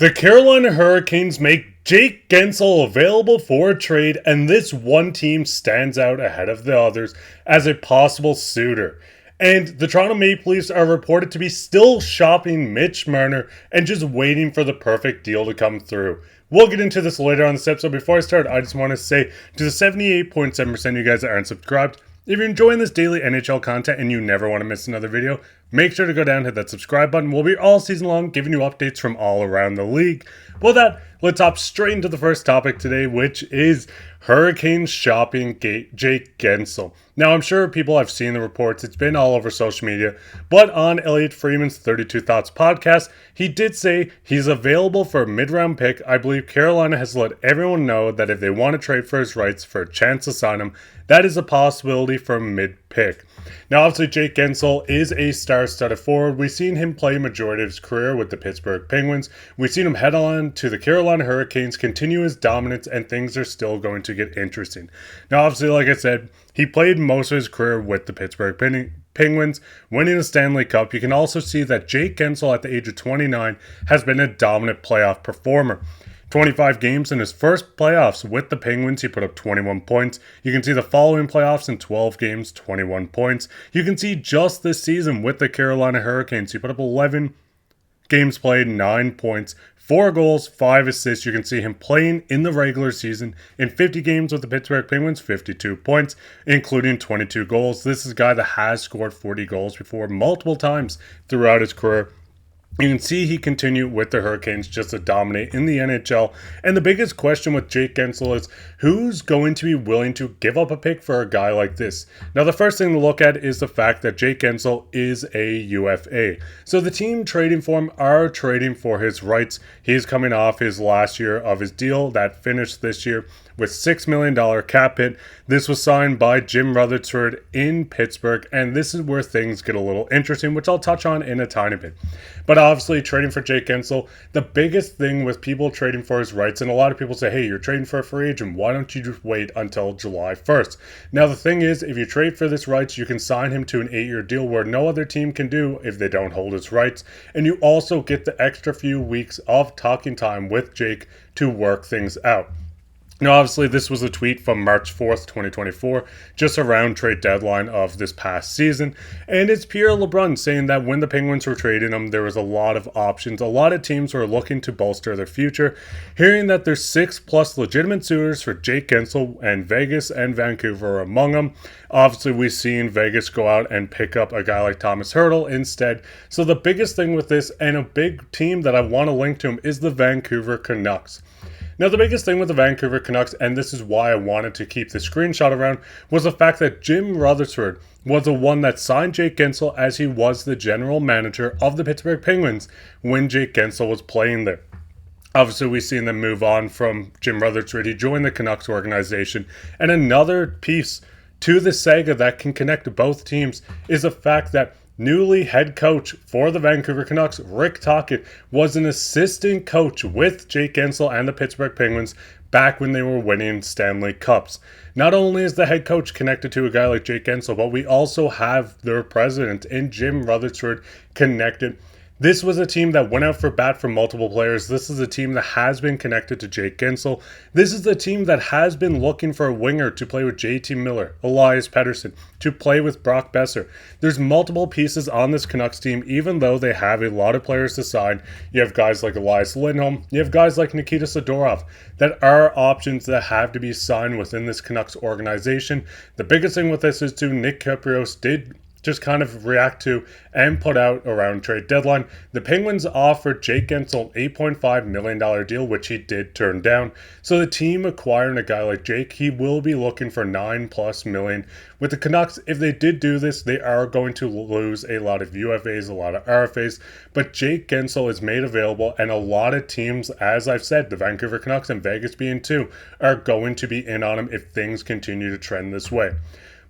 The Carolina Hurricanes make Jake Guentzel available for a trade, and this one team stands out ahead of the others as a possible suitor. And the Toronto Maple Leafs are reported to be still shopping Mitch Marner and just waiting for the perfect deal to come through. We'll get into this later on this episode. Before I start, I just want to say to the 78.7% of you guys that aren't subscribed, if you're enjoying this daily NHL content and you never want to miss another video, make sure to go down and hit that subscribe button. We'll be all season long giving you updates from all around the league. But with that, let's hop straight into the first topic today, which is Hurricanes shopping Jake Guentzel. Now, I'm sure people have seen the reports. It's been all over social media. But on Elliot Freeman's 32 Thoughts podcast, he did say he's available for a mid-round pick. I believe Carolina has let everyone know that if they want to trade for his rights for a chance to sign him, that is a possibility for a mid-pick. Now, obviously, Jake Guentzel is a star-studded forward. We've seen him play a majority of his career with the Pittsburgh Penguins. We've seen him head on to the Carolina Hurricanes, continue his dominance, and things are still going to get interesting. Now, obviously, like I said, he played most of his career with the Pittsburgh Penguins, winning the Stanley Cup. You can also see that Jake Guentzel, at the age of 29, has been a dominant playoff performer. 25 games in his first playoffs with the Penguins, he put up 21 points. You can see the following playoffs in 12 games, 21 points. You can see just this season with the Carolina Hurricanes, he put up 11 games played, 9 points, 4 goals, 5 assists. You can see him playing in the regular season in 50 games with the Pittsburgh Penguins, 52 points, including 22 goals. This is a guy that has scored 40 goals before multiple times throughout his career. You can see he continued with the Hurricanes just to dominate in the NHL. And the biggest question with Jake Guentzel is who's going to be willing to give up a pick for a guy like this? Now, the first thing to look at is the fact that Jake Guentzel is a UFA. So the team trading for him are trading for his rights. He's coming off his last year of his deal that finished this year with $6 million cap hit. This was signed by Jim Rutherford in Pittsburgh, and this is where things get a little interesting, which I'll touch on in a tiny bit. But obviously, trading for Jake Guentzel, the biggest thing with people trading for his rights, and a lot of people say, hey, you're trading for a free agent, why don't you just wait until July 1st? Now, the thing is, if you trade for this rights, you can sign him to an 8-year deal where no other team can do if they don't hold his rights, and you also get the extra few weeks of talking time with Jake to work things out. Now, obviously, this was a tweet from March 4th, 2024, just around trade deadline of this past season. And it's Pierre LeBrun saying that when the Penguins were trading him, there was a lot of options. A lot of teams were looking to bolster their future. Hearing that there's 6+ legitimate suitors for Jake Guentzel, and Vegas and Vancouver are among them. Obviously, we've seen Vegas go out and pick up a guy like Thomas Hertl instead. So the biggest thing with this, and a big team that I want to link to him, is the Vancouver Canucks. Now, the biggest thing with the Vancouver Canucks, and this is why I wanted to keep the screenshot around, was the fact that Jim Rutherford was the one that signed Jake Guentzel as he was the general manager of the Pittsburgh Penguins when Jake Guentzel was playing there. Obviously, we've seen them move on from Jim Rutherford. He joined the Canucks organization. And another piece to the saga that can connect both teams is the fact that newly head coach for the Vancouver Canucks, Rick Tocchet, was an assistant coach with Jake Guentzel and the Pittsburgh Penguins back when they were winning Stanley Cups. Not only is the head coach connected to a guy like Jake Guentzel, but we also have their president in Jim Rutherford connected. This was a team that went out for bat for multiple players. This is a team that has been connected to Jake Guentzel. This is the team that has been looking for a winger to play with JT Miller, Elias Pettersson, to play with Brock Besser. There's multiple pieces on this Canucks team, even though they have a lot of players to sign. You have guys like Elias Lindholm. You have guys like Nikita Zadorov that are options that have to be signed within this Canucks organization. The biggest thing with this is too, Nick Kypreos did just kind of react to and put out around trade deadline. The Penguins offered Jake Guentzel an $8.5 million deal, which he did turn down. So the team acquiring a guy like Jake, he will be looking for $9+ million. With the Canucks, if they did do this, they are going to lose a lot of UFAs, a lot of RFAs. But Jake Guentzel is made available, and a lot of teams, as I've said, the Vancouver Canucks and Vegas being two, are going to be in on him if things continue to trend this way.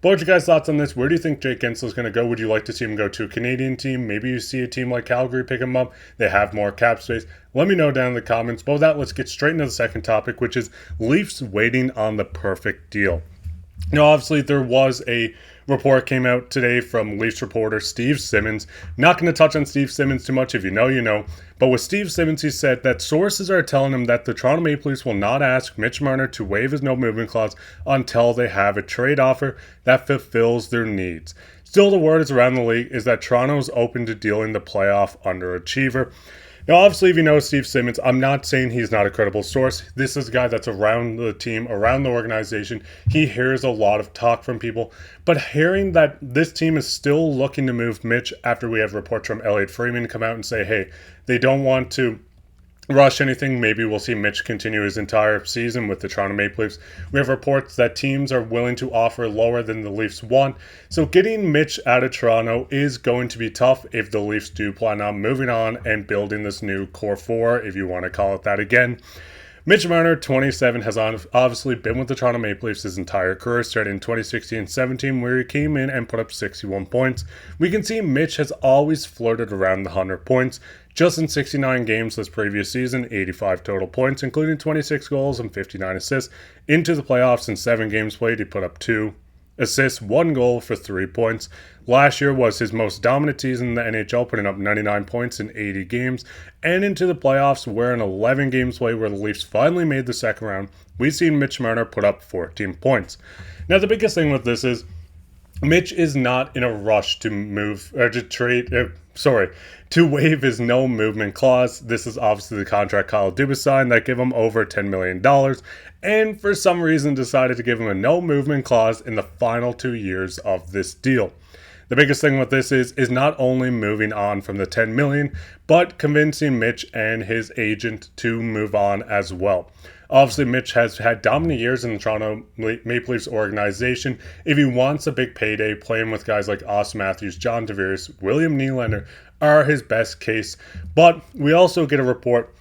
But what's your guys' thoughts on this? Where do you think Jake Guentzel is going to go? Would you like to see him go to a Canadian team? Maybe you see a team like Calgary pick him up. They have more cap space. Let me know down in the comments. But with that, let's get straight into the second topic, which is Leafs waiting on the perfect deal. Obviously, there was a report came out today from Leafs reporter Steve Simmons. Not going to touch on Steve Simmons too much. If you know, you know. But with Steve Simmons, he said that sources are telling him that the Toronto Maple Leafs will not ask Mitch Marner to waive his no movement clause until they have a trade offer that fulfills their needs. Still, the word is around the league is that Toronto is open to dealing the playoff underachiever. Now, obviously, if you know Steve Simmons, I'm not saying he's not a credible source. This is a guy that's around the team, around the organization. He hears a lot of talk from people. But hearing that this team is still looking to move Mitch after we have reports from Elliot Freeman come out and say, hey, they don't want to rush anything. Maybe we'll see Mitch continue his entire season with the Toronto Maple Leafs. We have reports that teams are willing to offer lower than the Leafs want. So getting Mitch out of Toronto is going to be tough if the Leafs do plan on moving on and building this new core four, if you want to call it that again. Mitch Marner, 27, has obviously been with the Toronto Maple Leafs his entire career, starting in 2016-17, where he came in and put up 61 points. We can see Mitch has always flirted around the 100 points. Just in 69 games this previous season, 85 total points, including 26 goals and 59 assists. Into the playoffs in 7 games played, he put up 2 assists, 1 goal for 3 points. Last year was his most dominant season in the NHL, putting up 99 points in 80 games. And into the playoffs, where in 11 games played, where the Leafs finally made the second round, we've seen Mitch Marner put up 14 points. Now, the biggest thing with this is Mitch is not in a rush to move or to trade. To waive his no movement clause. This is obviously the contract Kyle Dubas signed that gave him over $10 million, and for some reason decided to give him a no movement clause in the final 2 years of this deal. The biggest thing with this is not only moving on from the $10 million, but convincing Mitch and his agent to move on as well. Obviously, Mitch has had dominant years in the Toronto Maple Leafs organization. If he wants a big payday, playing with guys like Auston Matthews, John Tavares, William Nylander are his best case. But we also get a report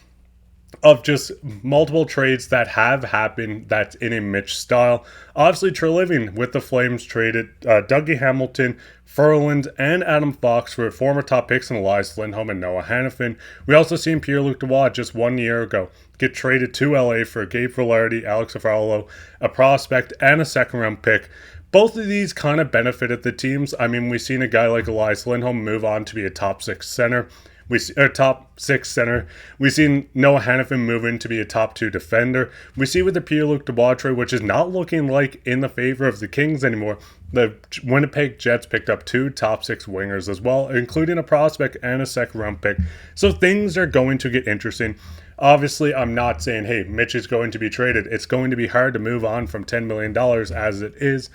of just multiple trades that have happened that's in a Mitch style. Obviously, Treliving with the Flames traded Dougie Hamilton, Ferland, and Adam Fox for former top picks in Elias Lindholm and Noah Hannafin. We also seen Pierre-Luc Dubois just 1 year ago get traded to LA for Gabe Vilardi, Alex Afralo, a prospect, and a second-round pick. Both of these kind of benefited the teams. I mean, we've seen a guy like Elias Lindholm move on to be a top 6 center. Top 6 center. We've seen Noah Hannafin move in to be a top 2 defender. We see with the Pierre-Luc Dubois trade, which is not looking like in the favor of the Kings anymore. The Winnipeg Jets picked up 2 top 6 wingers as well, including a prospect and a second round pick. So things are going to get interesting. Obviously, I'm not saying, hey, Mitch is going to be traded. It's going to be hard to move on from $10 million as it is.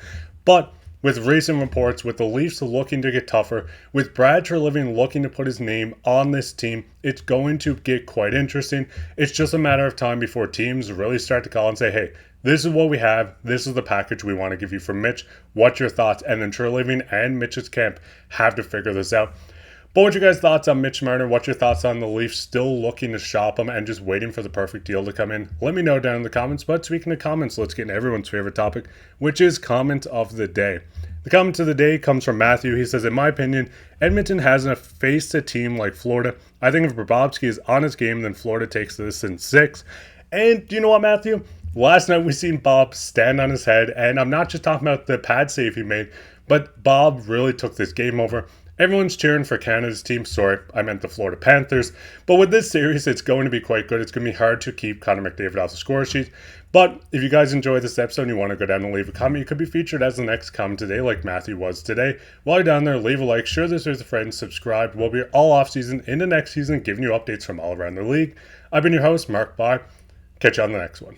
But with recent reports, with the Leafs looking to get tougher, with Brad Treliving looking to put his name on this team, it's going to get quite interesting. It's just a matter of time before teams really start to call and say, hey, this is what we have. This is the package we want to give you for Mitch. What's your thoughts? And then Treliving and Mitch's camp have to figure this out. But what's your guys' thoughts on Mitch Marner? What's your thoughts on the Leafs still looking to shop him and just waiting for the perfect deal to come in? Let me know down in the comments. But speaking of comments, let's get into everyone's favorite topic, which is comment of the day. The comment of the day comes from Matthew. He says, in my opinion, Edmonton hasn't faced a team like Florida. I think if Bobrovsky is on his game, then Florida takes this in 6. And you know what, Matthew? Last night we seen Bob stand on his head, and I'm not just talking about the pad save he made, but Bob really took this game over. Everyone's cheering for Canada's team. Sorry, I meant the Florida Panthers. But with this series, it's going to be quite good. It's going to be hard to keep Connor McDavid off the score sheet. But if you guys enjoyed this episode and you want to go down and leave a comment, you could be featured as the next comment today, like Matthew was today. While you're down there, leave a like, share this with a friend, subscribe. We'll be all off season in the next season, giving you updates from all around the league. I've been your host, Mark Bye. Catch you on the next one.